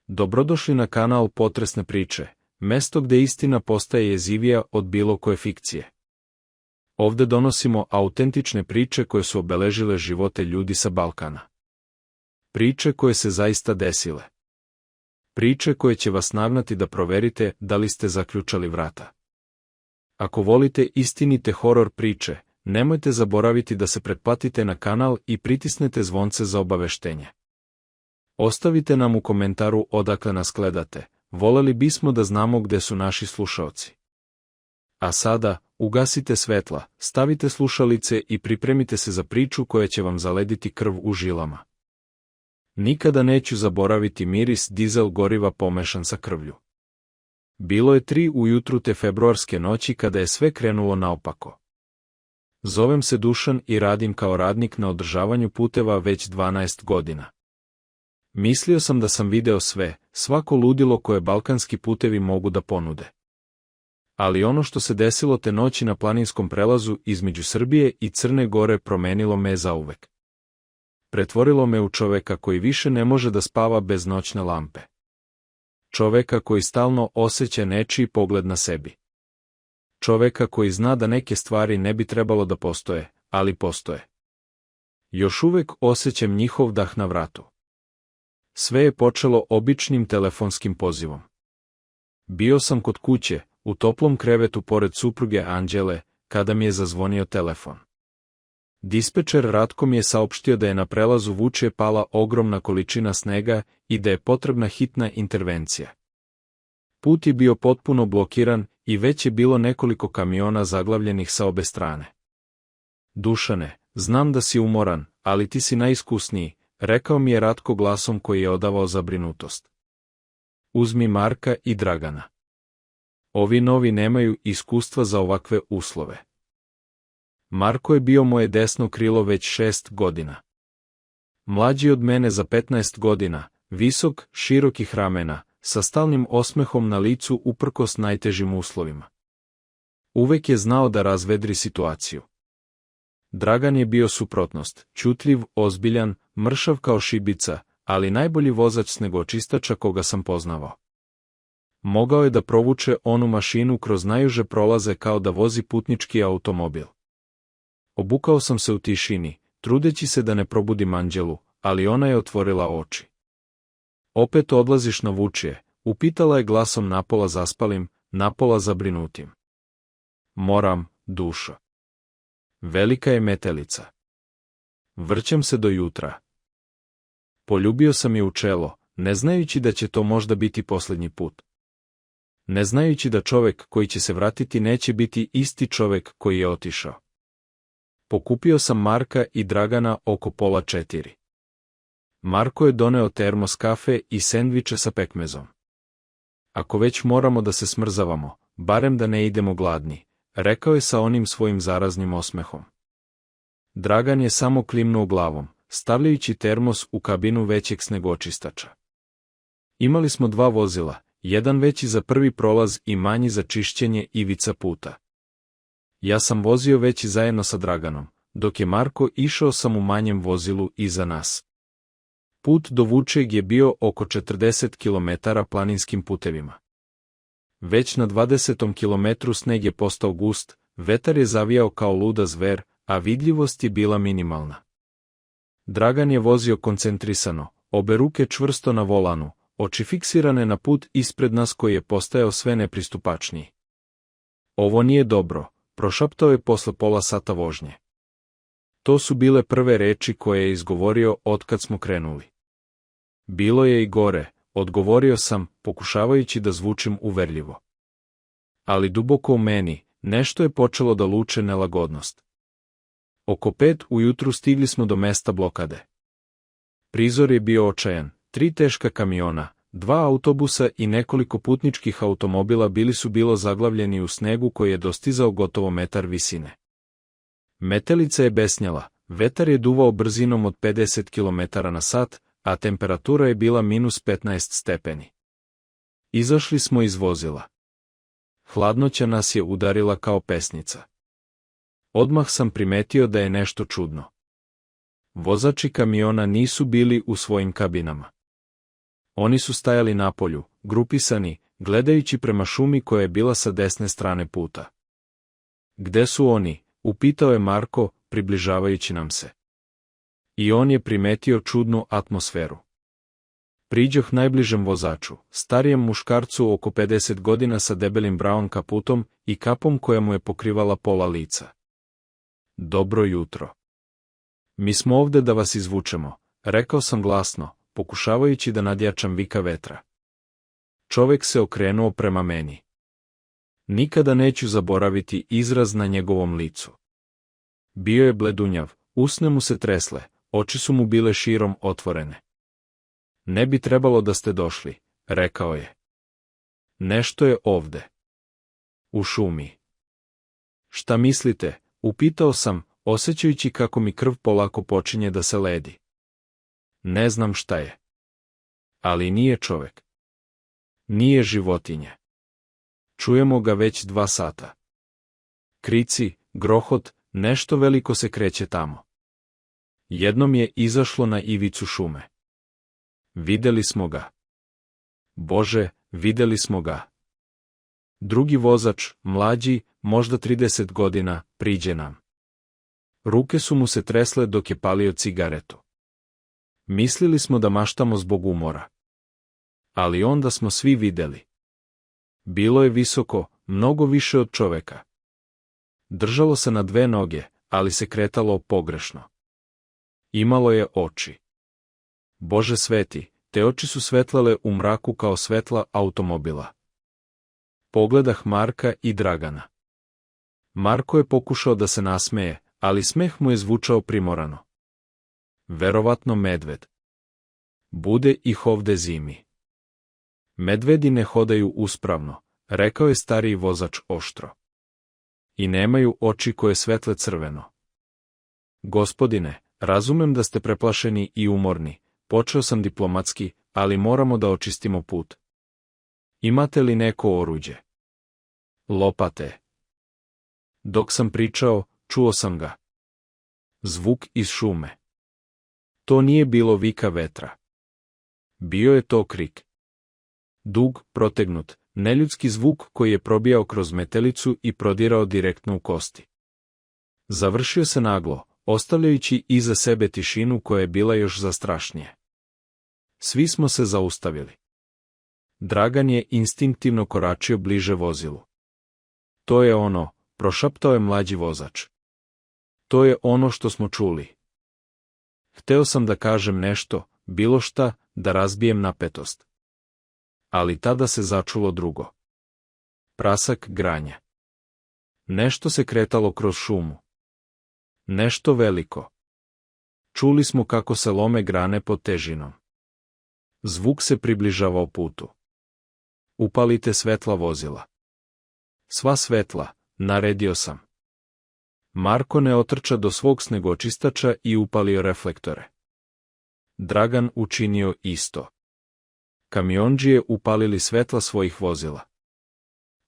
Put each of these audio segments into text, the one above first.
Dobrodošli na kanal Potresne priče, mesto gde istina postaje jezivija od bilo koje fikcije. Ovde donosimo autentične priče koje su obeležile živote ljudi sa Balkana. Priče koje se zaista desile. Priče koje će vas nagnati da proverite da li ste zaključali vrata. Ako volite istinite horor priče, nemojte zaboraviti da se pretplatite na kanal i pritisnete zvonce za obaveštenje. Ostavite nam u komentaru odakle nas gledate, voleli bismo da znamo gde su naši slušaoci. A sada, ugasite svetla, stavite slušalice i pripremite se za priču koja će vam zalediti krv u žilama. Nikada neću zaboraviti miris dizel goriva pomešan sa krvlju. Bilo je 3 ujutru te februarske noći kada je sve krenulo naopako. Zovem se Dušan i radim kao radnik na održavanju puteva već 12 godina. Mislio sam da sam video sve, svako ludilo koje balkanski putevi mogu da ponude. Ali ono što se desilo te noći na planinskom prelazu između Srbije i Crne Gore promenilo me zauvek. Pretvorilo me u čoveka koji više ne može da spava bez noćne lampe. Čoveka koji stalno osjeća nečiji pogled na sebi. Čoveka koji zna da neke stvari ne bi trebalo da postoje, ali postoje. Još uvek osjećam njihov dah na vratu. Sve je počelo običnim telefonskim pozivom. Bio sam kod kuće, u toplom krevetu pored supruge Anđele, kada mi je zazvonio telefon. Dispečer Ratko mi je saopštio da je na prelazu Vučje pala ogromna količina snega i da je potrebna hitna intervencija. Put je bio potpuno blokiran i već je bilo nekoliko kamiona zaglavljenih sa obe strane. Dušane, znam da si umoran, ali ti si najiskusniji, rekao mi je Ratko glasom koji je odavao zabrinutost. Uzmi Marka i Dragana. Ovi novi nemaju iskustva za ovakve uslove. Marko je bio moje desno krilo već 6 godina. Mlađi od mene za 15 godina, visok, širokih ramena, sa stalnim osmehom na licu uprkos najtežim uslovima. Uvek je znao da razvedri situaciju. Dragan je bio suprotnost, ćutljiv, ozbiljan, mršav kao šibica, ali najbolji vozač snegočistača koga sam poznavao. Mogao je da provuče onu mašinu kroz najuže prolaze kao da vozi putnički automobil. Obukao sam se u tišini, trudeći se da ne probudim Anđelu, ali ona je otvorila oči. Opet odlaziš na Vučje, upitala je glasom napola zaspalim, napola zabrinutim. Moram, Dušo. Velika je metelica. Vrćem se do jutra. Poljubio sam je u čelo, ne znajući da će to možda biti posljednji put. Ne znajući da čovek koji će se vratiti neće biti isti čovek koji je otišao. Pokupio sam Marka i Dragana oko 3:30. Marko je doneo termos kafe i sendviče sa pekmezom. Ako već moramo da se smrzavamo, barem da ne idemo gladni, rekao je sa onim svojim zaraznim osmehom. Dragan je samo klimnuo glavom, stavljajući termos u kabinu većeg snegočistača. Imali smo 2 vozila, jedan veći za prvi prolaz i manji za čišćenje ivica puta. Ja sam vozio veći zajedno sa Draganom, dok je Marko išao sam u manjem vozilu iza nas. Put do Vučjeg je bio oko 40 km planinskim putevima. Već na 20. kilometru sneg je postao gust, vetar je zavijao kao luda zver, a vidljivost je bila minimalna. Dragan je vozio koncentrisano, obe ruke čvrsto na volanu, oči fiksirane na put ispred nas koji je postajao sve nepristupačniji. Ovo nije dobro, prošaptao je posle pola sata vožnje. To su bile prve reči koje je izgovorio otkad smo krenuli. Bilo je i gore, odgovorio sam, pokušavajući da zvučim uverljivo. Ali duboko u meni, nešto je počelo da luče nelagodnost. Oko 5 ujutru stigli smo do mesta blokade. Prizor je bio očajan, 3 teška kamiona, 2 autobusa i nekoliko putničkih automobila bili su zaglavljeni u snegu koji je dostizao gotovo metar visine. Metelica je besnjala, vetar je duvao brzinom od 50 km/h, a temperatura je bila -15 stepeni. Izašli smo iz vozila. Hladnoća nas je udarila kao pesnica. Odmah sam primetio da je nešto čudno. Vozači kamiona nisu bili u svojim kabinama. Oni su stajali napolju, grupisani, gledajući prema šumi koja je bila sa desne strane puta. Gde su oni? Upitao je Marko, približavajući nam se. I on je primetio čudnu atmosferu. Priđoh najbližem vozaču, starijem muškarcu oko 50 godina sa debelim brown kaputom i kapom koja mu je pokrivala pola lica. Dobro jutro. Mi smo ovde da vas izvučemo, rekao sam glasno, pokušavajući da nadjačam vika vetra. Čovek se okrenuo prema meni. Nikada neću zaboraviti izraz na njegovom licu. Bio je bledunjav, usne mu se tresle, oči su mu bile širom otvorene. Ne bi trebalo da ste došli, rekao je. Nešto je ovde. U šumi. Šta mislite? Upitao sam, osjećajući kako mi krv polako počinje da se ledi. Ne znam šta je. Ali nije čovek. Nije životinje. Čujemo ga već 2 sata. Krici, grohot, nešto veliko se kreće tamo. Jednom je izašlo na ivicu šume. Videli smo ga. Bože, videli smo ga. Drugi vozač, mlađi, možda 30 godina, priđe nam. Ruke su mu se tresle dok je palio cigaretu. Mislili smo da maštamo zbog umora. Ali onda smo svi videli. Bilo je visoko, mnogo više od čoveka. Držalo se na 2 noge, ali se kretalo pogrešno. Imalo je oči. Bože sveti, te oči su svetlale u mraku kao svetla automobila. Pogledah Marka i Dragana. Marko je pokušao da se nasmeje, ali smeh mu je zvučao primorano. Verovatno medved. Bude ih ovde zimi. Medvedi ne hodaju uspravno, rekao je stariji vozač oštro. I nemaju oči koje svetle crveno. Gospodine, razumem da ste preplašeni i umorni, počeo sam diplomatski, ali moramo da očistimo put. Imate li neko oruđe? Lopate. Dok sam pričao, čuo sam ga. Zvuk iz šume. To nije bilo vika vetra. Bio je to krik. Dug, protegnut, neljudski zvuk koji je probijao kroz metelicu i prodirao direktno u kosti. Završio se naglo, ostavljajući iza sebe tišinu koja je bila još zastrašnije. Svi smo se zaustavili. Dragan je instinktivno koračio bliže vozilu. To je ono, prošaptao je mlađi vozač. To je ono što smo čuli. Hteo sam da kažem nešto, bilo šta, da razbijem napetost. Ali tada se začulo drugo. Prasak granja. Nešto se kretalo kroz šumu. Nešto veliko. Čuli smo kako se lome grane pod težinom. Zvuk se približavao putu. Upalite svetla vozila. Sva svetla, naredio sam. Marko ne otrča do svog snegočistača i upalio reflektore. Dragan učinio isto. Kamiondžije upalili svetla svojih vozila.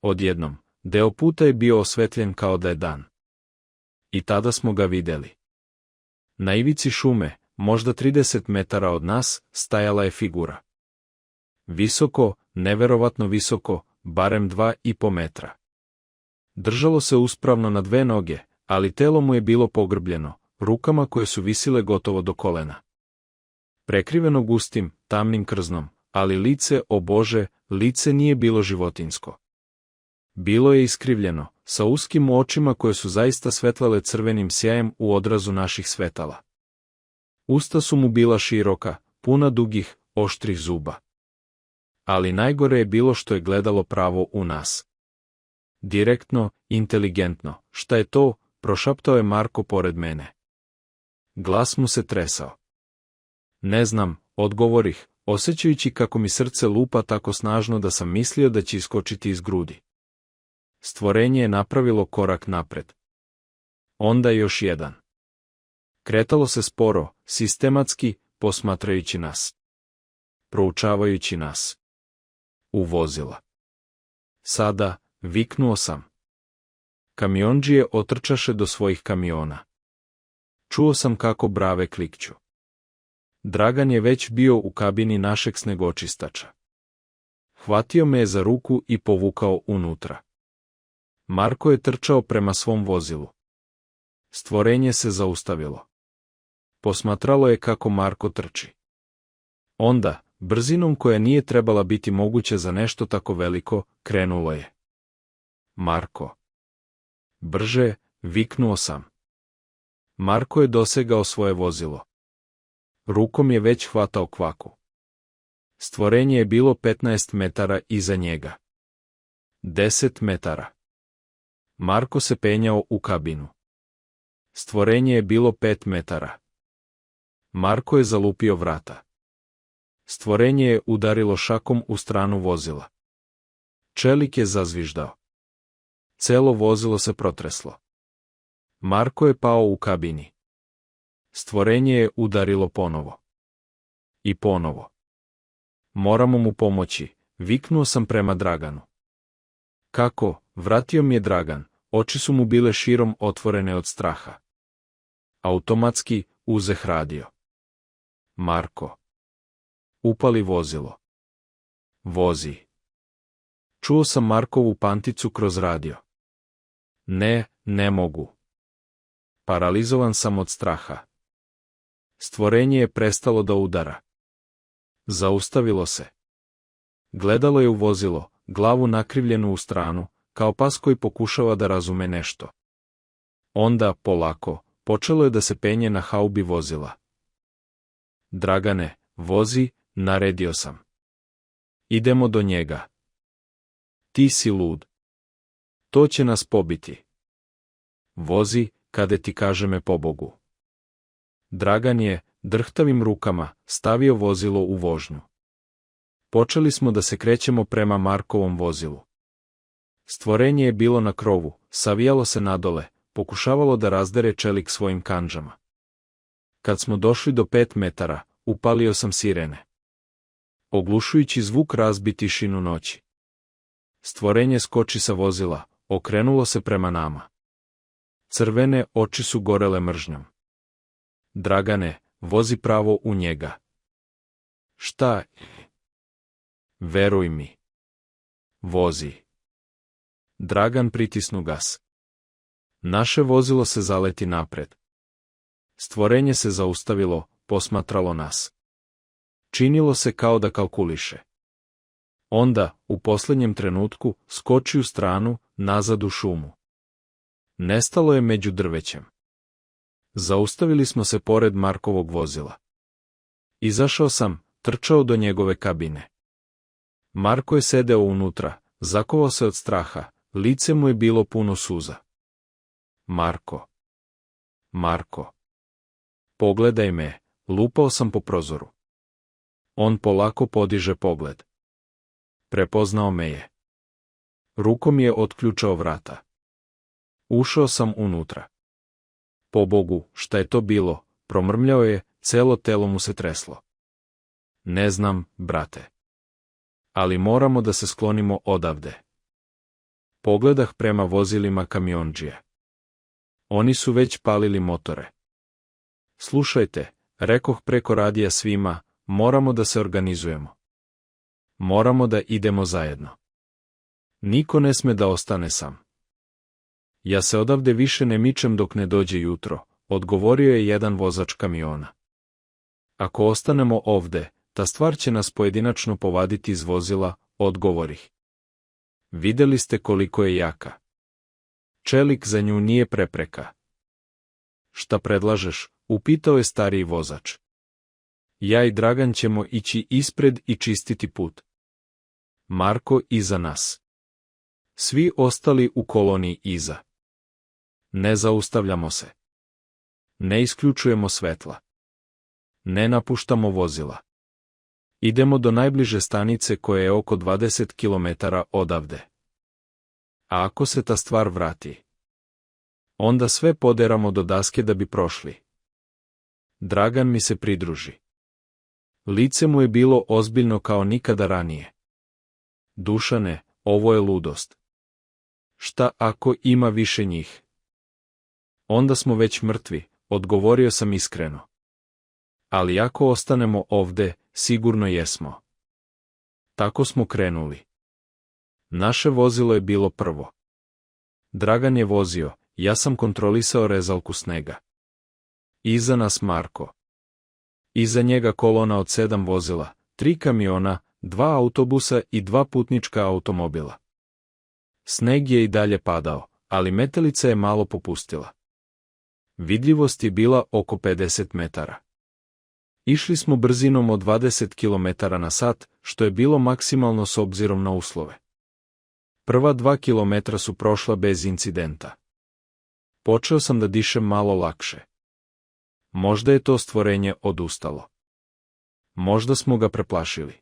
Odjednom, deo puta je bio osvetljen kao da je dan. I tada smo ga videli. Na ivici šume, možda 30 metara od nas, stajala je figura. Visoko, neverovatno visoko, barem 2,5 metra. Držalo se uspravno na 2 noge, ali telo mu je bilo pogrbljeno, rukama koje su visile gotovo do kolena. Prekriveno gustim, tamnim krznom, ali lice, o Bože, lice nije bilo životinjsko. Bilo je iskrivljeno, sa uskim očima koje su zaista svetlale crvenim sjajem u odrazu naših svetala. Usta su mu bila široka, puna dugih, oštrih zuba. Ali najgore je bilo što je gledalo pravo u nas. Direktno, inteligentno, šta je to, prošaptao je Marko pored mene. Glas mu se tresao. Ne znam, odgovorih, osjećajući kako mi srce lupa tako snažno da sam mislio da će iskočiti iz grudi. Stvorenje je napravilo korak napred. Onda još jedan. Kretalo se sporo, sistematski, posmatrajući nas. Proučavajući nas. U vozila. Sada, viknuo sam. Kamiondžije otrčaše do svojih kamiona. Čuo sam kako brave klikću. Dragan je već bio u kabini našeg snegočistača. Hvatio me je za ruku i povukao unutra. Marko je trčao prema svom vozilu. Stvorenje se zaustavilo. Posmatralo je kako Marko trči. Onda, brzinom koja nije trebala biti moguća za nešto tako veliko, krenulo je. Marko. Brže, viknuo sam. Marko je dosegao svoje vozilo. Rukom je već hvatao kvaku. Stvorenje je bilo 15 metara iza njega. 10 metara. Marko se penjao u kabinu. Stvorenje je bilo 5 metara. Marko je zalupio vrata. Stvorenje je udarilo šakom u stranu vozila. Čelik je zazviždao. Celo vozilo se protreslo. Marko je pao u kabini. Stvorenje je udarilo ponovo. I ponovo. Moramo mu pomoći, viknuo sam prema Draganu. Kako, vratio mi je Dragan, oči su mu bile širom otvorene od straha. Automatski uzeh radio. Marko. Upali vozilo. Vozi. Čuo sam Markovu panticu kroz radio. Ne mogu. Paralizovan sam od straha. Stvorenje je prestalo da udara. Zaustavilo se. Gledalo je u vozilo, glavu nakrivljenu u stranu, kao pas koji pokušava da razume nešto. Onda, polako, počelo je da se penje na haubi vozila. Dragane, vozi, naredio sam. Idemo do njega. Ti si lud. To će nas pobiti. Vozi, kada ti kažeme pobogu. Dragan je, drhtavim rukama, stavio vozilo u vožnju. Počeli smo da se krećemo prema Markovom vozilu. Stvorenje je bilo na krovu, savijalo se nadole, pokušavalo da razdere čelik svojim kandžama. Kad smo došli do 5 metara, upalio sam sirene. Oglušujući zvuk razbi tišinu noći. Stvorenje skoči sa vozila, okrenulo se prema nama. Crvene oči su gorele mržnjom. Dragane, vozi pravo u njega. Šta? Veruj mi. Vozi. Dragan pritisnu gas. Naše vozilo se zaleti napred. Stvorenje se zaustavilo, posmatralo nas. Činilo se kao da kalkuliše. Onda, u posljednjem trenutku, skoči u stranu, nazad u šumu. Nestalo je među drvećem. Zaustavili smo se pored Markovog vozila. Izašao sam, trčao do njegove kabine. Marko je sedeo unutra, zakovao se od straha, lice mu je bilo puno suza. Marko. Pogledaj me, lupao sam po prozoru. On polako podiže pogled. Prepoznao me je. Rukom je otključao vrata. Ušao sam unutra. Pobogu, šta je to bilo, promrmljao je, celo telo mu se treslo. Ne znam, brate. Ali moramo da se sklonimo odavde. Pogledah prema vozilima kamiondžija. Oni su već palili motore. Slušajte, rekoh preko radija svima, moramo da se organizujemo. Moramo da idemo zajedno. Niko ne sme da ostane sam. Ja se odavde više ne mičem dok ne dođe jutro, odgovorio je jedan vozač kamiona. Ako ostanemo ovde, ta stvar će nas pojedinačno povaditi iz vozila, odgovorih. Videli ste koliko je jaka. Čelik za nju nije prepreka. Šta predlažeš, upitao je stariji vozač. Ja i Dragan ćemo ići ispred i čistiti put. Marko iza nas. Svi ostali u koloni iza. Ne zaustavljamo se. Ne isključujemo svetla. Ne napuštamo vozila. Idemo do najbliže stanice koja je oko 20 km odavde. A ako se ta stvar vrati, onda sve poderamo do daske da bi prošli. Dragan mi se pridruži. Lice mu je bilo ozbiljno kao nikada ranije. Dušane, ovo je ludost. Šta ako ima više njih? Onda smo već mrtvi, odgovorio sam iskreno. ali ako ostanemo ovde, sigurno jesmo. Tako smo krenuli. Naše vozilo je bilo prvo. Dragan je vozio, ja sam kontrolisao rezalku snega. Iza nas Marko. Iza njega kolona od 7 vozila, 3 kamiona, 2 autobusa i 2 putnička automobila. Sneg je i dalje padao, ali metelica je malo popustila. Vidljivost je bila oko 50 metara. Išli smo brzinom od 20 km/h, što je bilo maksimalno s obzirom na uslove. Prva 2 kilometra su prošla bez incidenta. Počeo sam da dišem malo lakše. Možda je to stvorenje odustalo. Možda smo ga preplašili.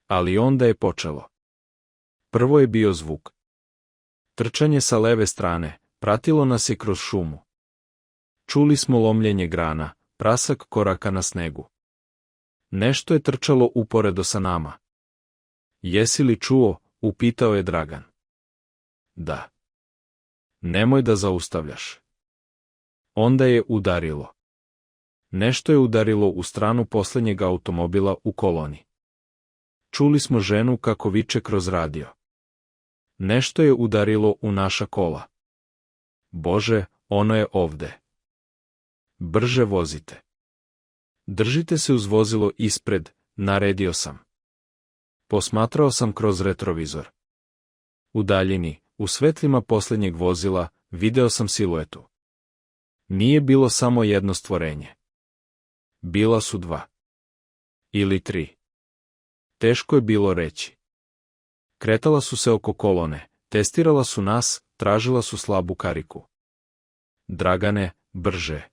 Ali onda je počelo. Prvo je bio zvuk. Trčanje sa leve strane, pratilo nas je kroz šumu. Čuli smo lomljenje grana, prasak koraka na snegu. Nešto je trčalo uporedo sa nama. Jesi li čuo? Upitao je Dragan. Da. Nemoj da zaustavljaš. Onda je udarilo. Nešto je udarilo u stranu posljednjeg automobila u koloni. Čuli smo ženu kako viče kroz radio. Nešto je udarilo u naša kola. Bože, ono je ovde. Brže vozite. Držite se uz vozilo ispred, naredio sam. Posmatrao sam kroz retrovizor. U daljini, u svetlima posljednjeg vozila, video sam siluetu. Nije bilo samo jedno stvorenje. Bila su 2. Ili 3. Teško je bilo reći. Kretala su se oko kolone, testirala su nas, tražila su slabu kariku. Dragane, brže.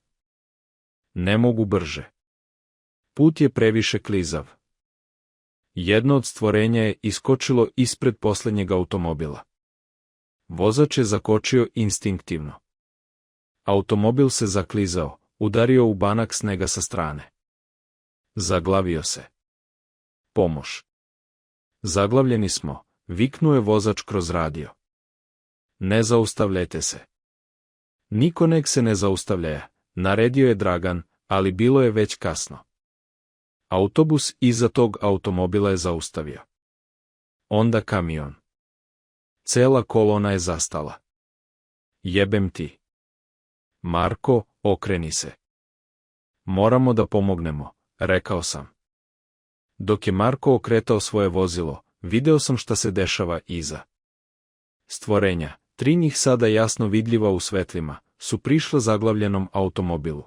Ne mogu brže. Put je previše klizav. Jedno od stvorenja je iskočilo ispred posljednjeg automobila. Vozač je zakočio instinktivno. Automobil se zaklizao, udario u banak snega sa strane. Zaglavio se. Pomož. Zaglavljeni smo, viknuo je vozač kroz radio. Ne zaustavljajte se. Niko nek se ne zaustavlja, naredio je Dragan, ali bilo je već kasno. Autobus iza tog automobila je zaustavio. Onda kamion. Cela kolona je zastala. Jebem ti. Marko, okreni se. Moramo da pomognemo, rekao sam. Dok je Marko okretao svoje vozilo, video sam šta se dešava iza. Stvorenja, 3 njih sada jasno vidljiva u svetlima, su prišla zaglavljenom automobilu.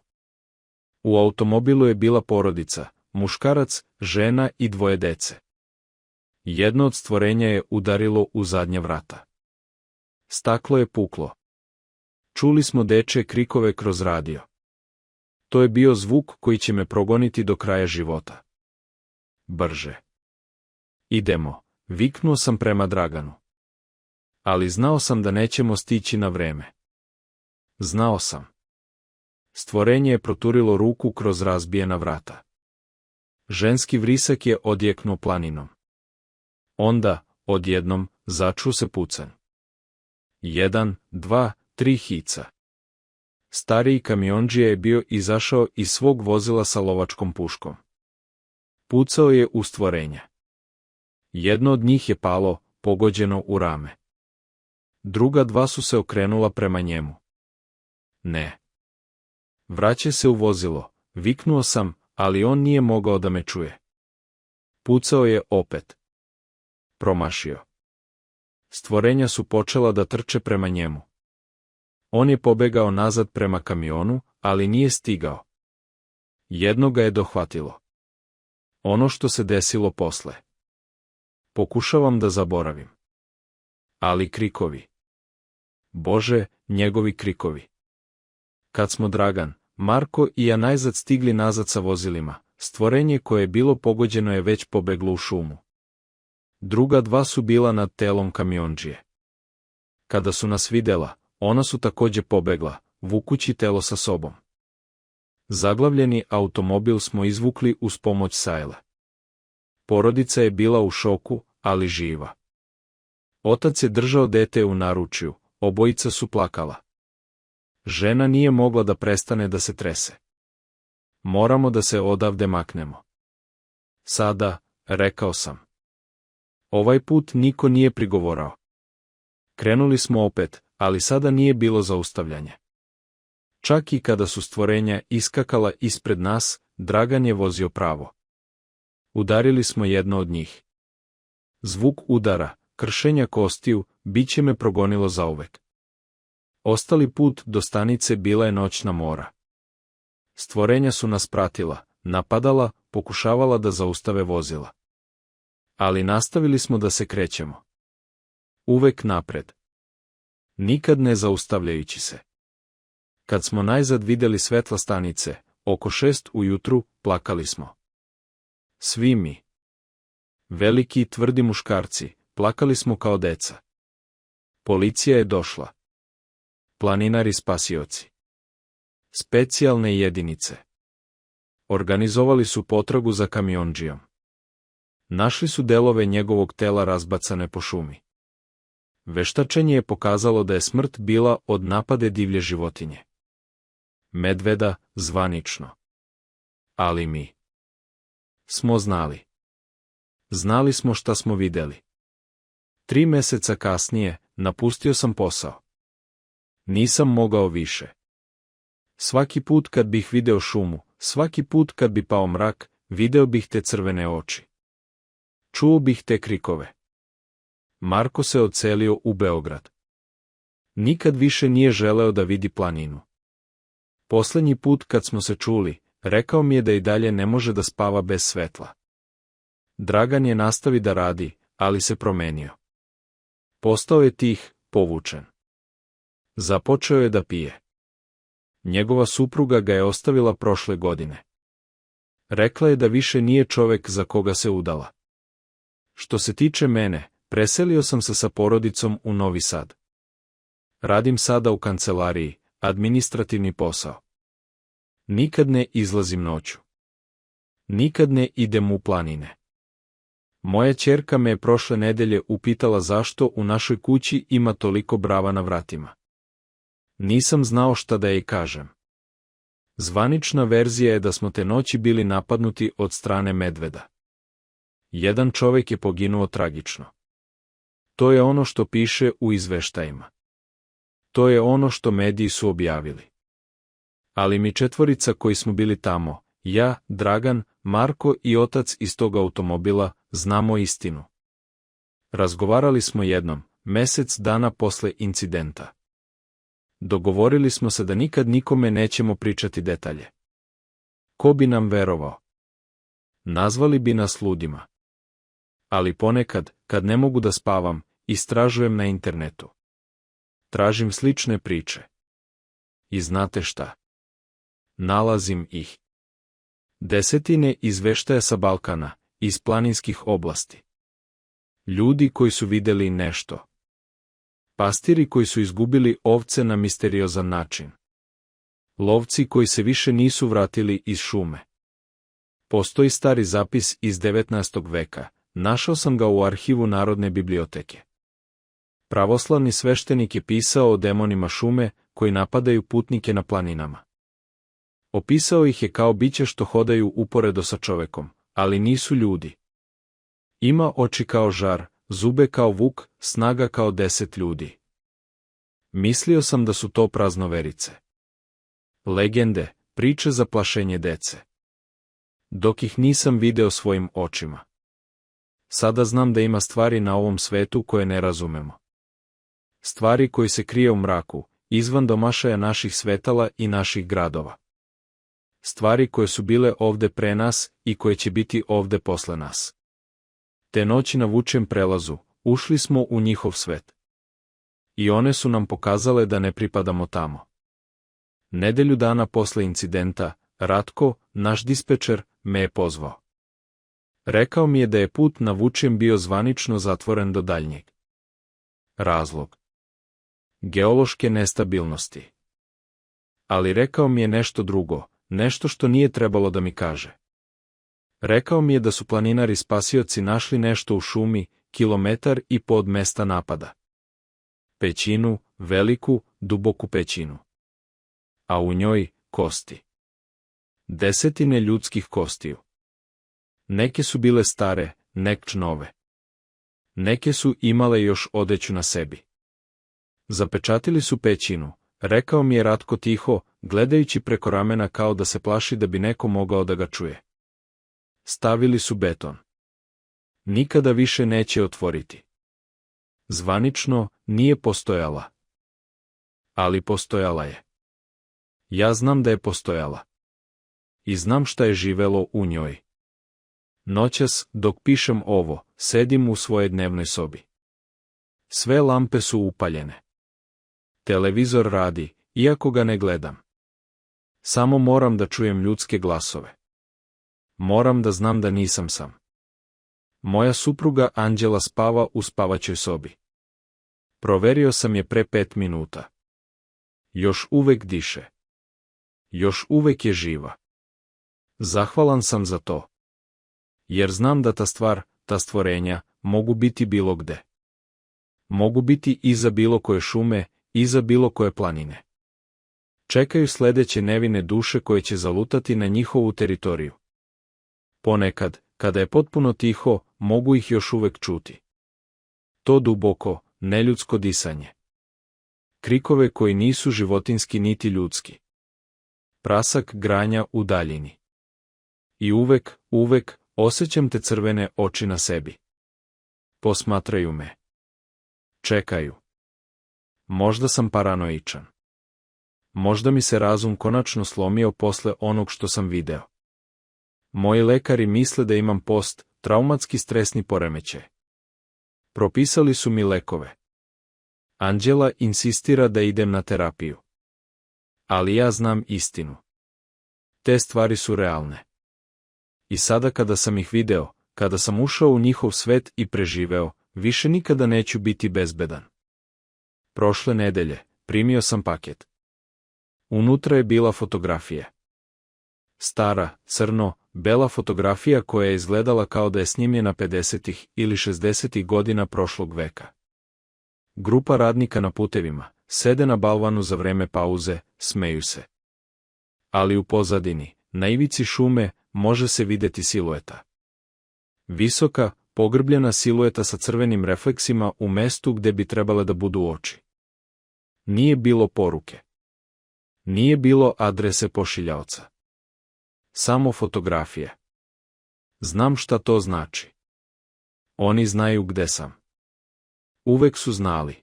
U automobilu je bila porodica, muškarac, žena i 2 dece. Jedno od stvorenja je udarilo u zadnja vrata. Staklo je puklo. Čuli smo dečje krikove kroz radio. To je bio zvuk koji će me progoniti do kraja života. Brže. Idemo, viknuo sam prema Draganu. Ali znao sam da nećemo stići na vreme. Znao sam. Stvorenje je proturilo ruku kroz razbijena vrata. Ženski vrisak je odjeknuo planinom. Onda, odjednom, začuo se pucanj. 1, 2, 3 hica. Stariji kamiondžija je bio izašao iz svog vozila sa lovačkom puškom. Pucao je u stvorenja. Jedno od njih je palo, pogođeno u rame. Druga 2 su se okrenula prema njemu. Ne. Vraćaj se u vozilo, viknuo sam, ali on nije mogao da me čuje. Pucao je opet. Promašio. Stvorenja su počela da trče prema njemu. On je pobegao nazad prema kamionu, ali nije stigao. Jedno ga je dohvatilo. Ono što se desilo posle. Pokušavam da zaboravim. Ali krikovi. Bože, njegovi krikovi. Kad smo Dragan, Marko i ja najzad stigli nazad sa vozilima, stvorenje koje je bilo pogođeno je već pobeglo u šumu. Druga 2 su bila nad telom kamiondžije. Kada su nas videla, ona su također pobegla, vukući telo sa sobom. Zaglavljeni automobil smo izvukli uz pomoć sajle. Porodica je bila u šoku, ali živa. Otac je držao dete u naručju, obojica su plakala. Žena nije mogla da prestane da se trese. Moramo da se odavde maknemo. Sada, rekao sam. Ovaj put niko nije prigovorao. Krenuli smo opet, ali sada nije bilo zaustavljanje. Čak i kada su stvorenja iskakala ispred nas, Dragan je vozio pravo. Udarili smo jedno od njih. Zvuk udara, kršenja kostiju, biće me progonilo zauvek. Ostali put do stanice bila je noćna mora. Stvorenja su nas pratila, napadala, pokušavala da zaustave vozila. Ali nastavili smo da se krećemo. Uvek napred. Nikad ne zaustavljajući se. Kad smo najzad vidjeli svetla stanice, oko 6 ujutru, plakali smo. Svi mi. Veliki i tvrdi muškarci, plakali smo kao deca. Policija je došla. Planinari spasioci. Specijalne jedinice. Organizovali su potragu za kamiondžijom. Našli su delove njegovog tela razbacane po šumi. Veštačenje je pokazalo da je smrt bila od napade divlje životinje. Medveda, zvanično. Ali mi smo znali. Znali smo šta smo vidjeli. 3 meseca kasnije, napustio sam posao. Nisam mogao više. Svaki put kad bih video šumu, svaki put kad bi pao mrak, video bih te crvene oči. Čuo bih te krikove. Marko se odselio u Beograd. Nikad više nije želeo da vidi planinu. Posljednji put kad smo se čuli, rekao mi je da i dalje ne može da spava bez svetla. Dragan je nastavi da radi, ali se promenio. Postao je tih, povučen. Započeo je da pije. Njegova supruga ga je ostavila prošle godine. Rekla je da više nije čovek za koga se udala. Što se tiče mene, preselio sam se sa porodicom u Novi Sad. Radim sada u kancelariji, administrativni posao. Nikad ne izlazim noću. Nikad ne idem u planine. Moja ćerka me je prošle nedelje upitala zašto u našoj kući ima toliko brava na vratima. Nisam znao šta da jej kažem. Zvanična verzija je da smo te noći bili napadnuti od strane medveda. Jedan čovjek je poginuo tragično. To je ono što piše u izveštajima. To je ono što mediji su objavili. Ali mi 4 koji smo bili tamo, ja, Dragan, Marko i otac iz tog automobila, znamo istinu. Razgovarali smo jednom, mjesec dana posle incidenta. Dogovorili smo se da nikad nikome nećemo pričati detalje. Ko bi nam verovao? Nazvali bi nas ludima. Ali ponekad, kad ne mogu da spavam, istražujem na internetu. Tražim slične priče. I znate šta? Nalazim ih. Desetine izveštaja sa Balkana, iz planinskih oblasti. Ljudi koji su vidjeli nešto. Pastiri koji su izgubili ovce na misteriozan način. Lovci koji se više nisu vratili iz šume. Postoji stari zapis iz 19. veka, našao sam ga u arhivu Narodne biblioteke. Pravoslavni sveštenik je pisao o demonima šume koji napadaju putnike na planinama. Opisao ih je kao biće što hodaju uporedo sa čovekom, ali nisu ljudi. Ima oči kao žar, zube kao vuk, snaga kao 10 ljudi. Mislio sam da su to praznoverice. Legende, priče za plašenje dece. Dok ih nisam video svojim očima. Sada znam da ima stvari na ovom svetu koje ne razumemo. Stvari koji se krije u mraku, izvan domašaja naših svetala i naših gradova. Stvari koje su bile ovde pre nas i koje će biti ovde posle nas. Te noći na vučem prelazu, ušli smo u njihov svet. I one su nam pokazale da ne pripadamo tamo. Nedelju dana posle incidenta, Ratko, naš dispečer, me je pozvao. Rekao mi je da je put na vučem bio zvanično zatvoren do daljnjeg. Razlog. Geološke nestabilnosti. Ali rekao mi je nešto drugo, nešto što nije trebalo da mi kaže. Rekao mi je da su planinari spasioci našli nešto u šumi, 1,5 km od mesta napada. Pećinu, veliku, duboku pećinu. A u njoj, kosti. Desetine ljudskih kostiju. Neke su bile stare, neke nove. Neke su imale još odeću na sebi. Zapečatili su pećinu, rekao mi je Ratko tiho, gledajući preko ramena kao da se plaši da bi neko mogao da ga čuje. Stavili su beton. Nikada više neće otvoriti. Zvanično nije postojala. Ali postojala je. Ja znam da je postojala. I znam šta je živelo u njoj. Noćas, dok pišem ovo, sedim u svojoj dnevnoj sobi. Sve lampe su upaljene. Televizor radi, iako ga ne gledam. Samo moram da čujem ljudske glasove. Moram da znam da nisam sam. Moja supruga Anđela spava u spavaćoj sobi. Proverio sam je pre 5 minuta. Još uvek diše. Još uvek je živa. Zahvalan sam za to. Jer znam da ta stvar, ta stvorenja, mogu biti bilo gde. Mogu biti iza bilo koje šume, iza bilo koje planine. Čekaju sledeće nevine duše koje će zalutati na njihovu teritoriju. Ponekad, kada je potpuno tiho, mogu ih još uvek čuti. To duboko, neljudsko disanje. Krikove koji nisu životinski niti ljudski. Prasak granja u daljini. I uvek, osjećam te crvene oči na sebi. Posmatraju me. Čekaju. Možda sam paranoičan. Možda mi se razum konačno slomio posle onog što sam video. Moji lekari misle da imam post-traumatski stresni poremećaj. Propisali su mi lekove. Anđela insistira da idem na terapiju. Ali ja znam istinu. Te stvari su realne. I sada kada sam ih video, kada sam ušao u njihov svet i preživeo, više nikada neću biti bezbedan. Prošle nedelje, primio sam paket. Unutra je bila fotografija. Stara, crno-bela fotografija koja je izgledala kao da je snimljena 50. ili 60. godina prošlog veka. Grupa radnika na putevima, sede na balvanu za vreme pauze, smeju se. Ali u pozadini, na ivici šume, može se videti silueta. Visoka, pogrbljena silueta sa crvenim refleksima u mestu gde bi trebale da budu oči. Nije bilo poruke. Nije bilo adrese pošiljaoca. Samo fotografije. Znam šta to znači. Oni znaju gde sam. Uvek su znali.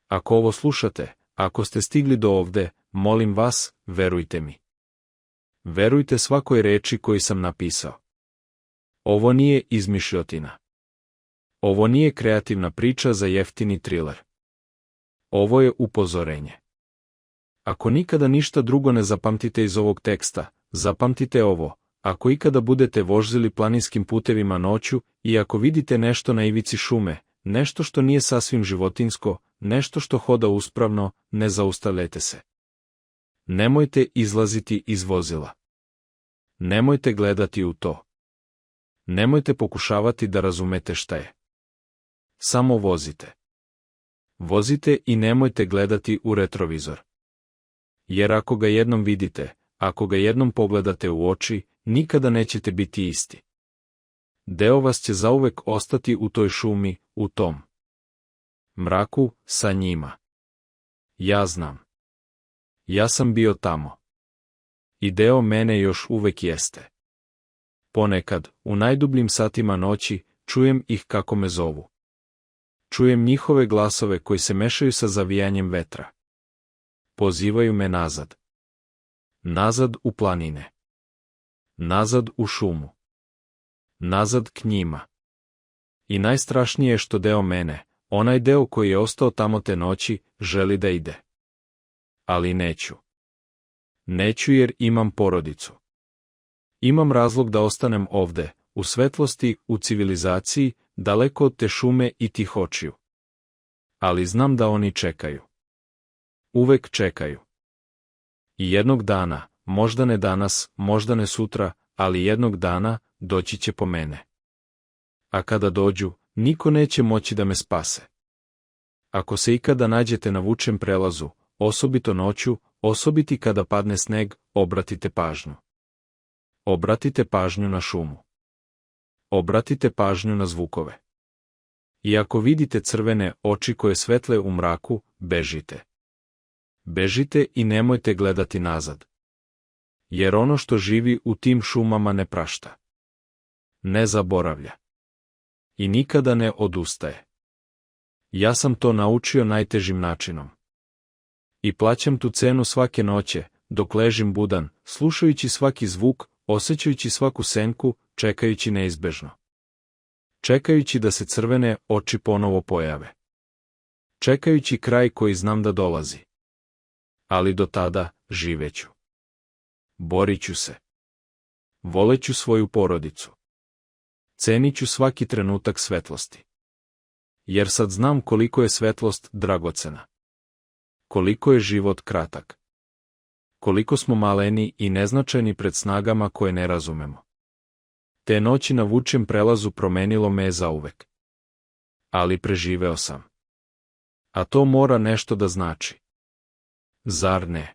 Ako ovo slušate, ako ste stigli do ovde, molim vas, verujte mi. Verujte svakoj reči koju sam napisao. Ovo nije izmišljotina. Ovo nije kreativna priča za jeftini triler. Ovo je upozorenje. Ako nikada ništa drugo ne zapamtite iz ovog teksta, zapamtite ovo. Ako ikada budete vožili planinskim putevima noću i ako vidite nešto na ivici šume, nešto što nije sasvim životinjsko, nešto što hoda uspravno, ne zaustavljajte se. Nemojte izlaziti iz vozila. Nemojte gledati u to. Nemojte pokušavati da razumete šta je. Samo vozite. Vozite i nemojte gledati u retrovizor. Jer ako ga jednom vidite, ako ga jednom pogledate u oči, nikada nećete biti isti. Deo vas će zauvek ostati u toj šumi, u tom mraku, sa njima. Ja znam. Ja sam bio tamo. I deo mene još uvek jeste. Ponekad, u najdubljim satima noći, čujem ih kako me zovu. Čujem njihove glasove koji se mešaju sa zavijanjem vetra. Pozivaju me nazad. Nazad u planine. Nazad u šumu. Nazad k njima. I najstrašnije je što deo mene, onaj deo koji je ostao tamo te noći, želi da ide. Ali neću. Neću jer imam porodicu. Imam razlog da ostanem ovde, u svetlosti, u civilizaciji, daleko od te šume i tih očiju. Ali znam da oni čekaju. Uvek čekaju. I jednog dana, možda ne danas, možda ne sutra, ali jednog dana, doći će po mene. A kada dođu, niko neće moći da me spase. Ako se ikada nađete na vučem prelazu, osobito noću, osobiti kada padne sneg, obratite pažnju. Obratite pažnju na šumu. Obratite pažnju na zvukove. I ako vidite crvene oči koje svetle u mraku, bežite. Bežite i nemojte gledati nazad. Jer ono što živi u tim šumama ne prašta. Ne zaboravlja. I nikada ne odustaje. Ja sam to naučio najtežim načinom. I plaćam tu cenu svake noće, dok ležim budan, slušajući svaki zvuk, osjećajući svaku senku, čekajući neizbežno. Čekajući da se crvene oči ponovo pojave. Čekajući kraj koji znam da dolazi. Ali do tada živeću. Borit ću se. Voleću svoju porodicu. Cenit ću svaki trenutak svetlosti. Jer sad znam koliko je svetlost dragocena. Koliko je život kratak. Koliko smo maleni i neznačajni pred snagama koje ne razumemo. Te noći na vučjem prelazu promenilo me je zauvek. Ali preživeo sam. A to mora nešto da znači. Zar ne?